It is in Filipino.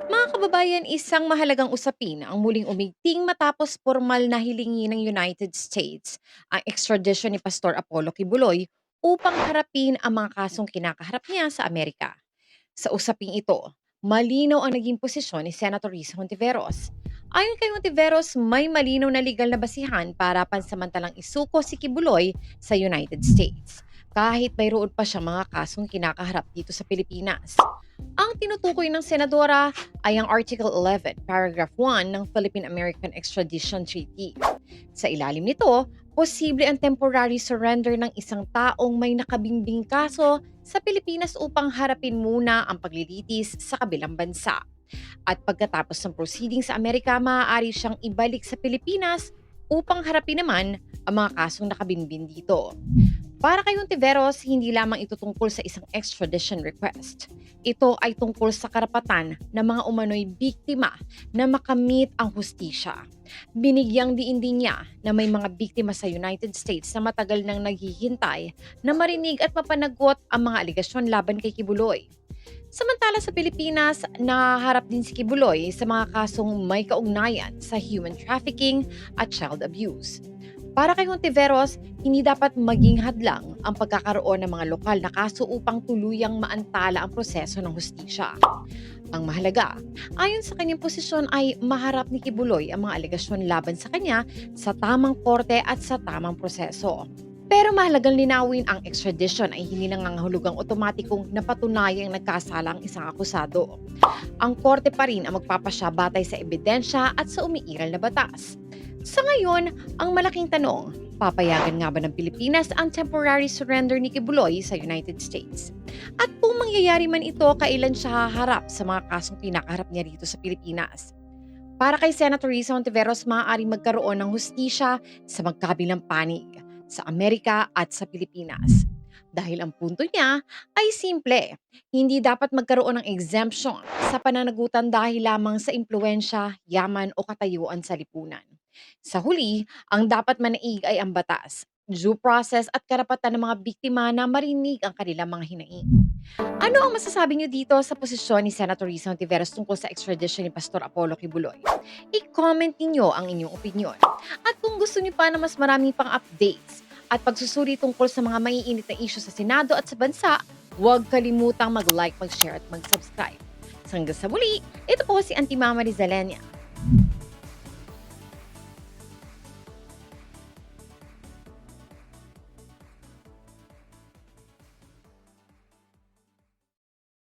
Mga kababayan, isang mahalagang usapin ang muling umigting matapos formal na hilingi ng United States ang extradition ni Pastor Apollo Kibuloy upang harapin ang mga kasong kinakaharap niya sa Amerika. Sa usaping ito, malinaw ang naging posisyon ni Senator Risa Hontiveros. Ayon kay Hontiveros, may malinaw na legal na basihan para pansamantalang isuko si Kibuloy sa United States, kahit mayroon pa siyang mga kasong kinakaharap dito sa Pilipinas. Ang tinutukoy ng senadora ay ang Article 11, Paragraph 1 ng Philippine-American Extradition Treaty. Sa ilalim nito, posible ang temporary surrender ng isang taong may nakabingbing kaso sa Pilipinas upang harapin muna ang paglilitis sa kabilang bansa. At pagkatapos ng proceeding sa Amerika, maaari siyang ibalik sa Pilipinas upang harapin naman ang mga kasong nakabinbin dito. Para kay Hontiveros, hindi lamang ito tungkol sa isang extradition request. Ito ay tungkol sa karapatan ng mga umano'y biktima na makamit ang hustisya. Binigyang diin din niya na may mga biktima sa United States na matagal nang naghihintay na marinig at mapanagot ang mga aligasyon laban kay Kibuloy. Samantala sa Pilipinas, nahaharap din si Kibuloy sa mga kasong may kaugnayan sa human trafficking at child abuse. Para kay Hontiveros, hindi dapat maging hadlang ang pagkakaroon ng mga lokal na kaso upang tuluyang maantala ang proseso ng hustisya. Ang mahalaga, ayon sa kanyang posisyon ay maharap ni Kibuloy ang mga alegasyon laban sa kanya sa tamang korte at sa tamang proseso. Pero mahalagang linawin ang extradition ay hindi nangangahulugang otomatikong napatunayang nagkasala ang isang akusado. Ang korte pa rin ang magpapasya batay sa ebidensya at sa umiiral na batas. Sa ngayon, ang malaking tanong, papayagan nga ba ng Pilipinas ang temporary surrender ni Kibuloy sa United States? At kung mangyayari man ito, kailan siya haharap sa mga kasong pinakaharap niya rito sa Pilipinas? Para kay Senator Risa Hontiveros, maaari magkaroon ng hustisya sa magkabilang panig, sa Amerika at sa Pilipinas. Dahil ang punto niya ay simple, hindi dapat magkaroon ng exemption sa pananagutan dahil lamang sa impluensya, yaman o katayuan sa lipunan. Sa huli, ang dapat manaig ay ang batas, due process at karapatan ng mga biktima na marinig ang kanilang mga hinaing. Ano ang masasabi niyo dito sa posisyon ni Senator Risa Hontiveros tungkol sa extradition ni Pastor Apollo Kibuloy? I-comment ninyo ang inyong opinion. At kung gusto niyo pa na mas marami pang updates at pagsusuri tungkol sa mga maiinit na issue sa Senado at sa bansa, huwag kalimutang mag-like, mag-share at mag-subscribe. Hanggang sa muli, ito po si Auntie Mama Rizalenia.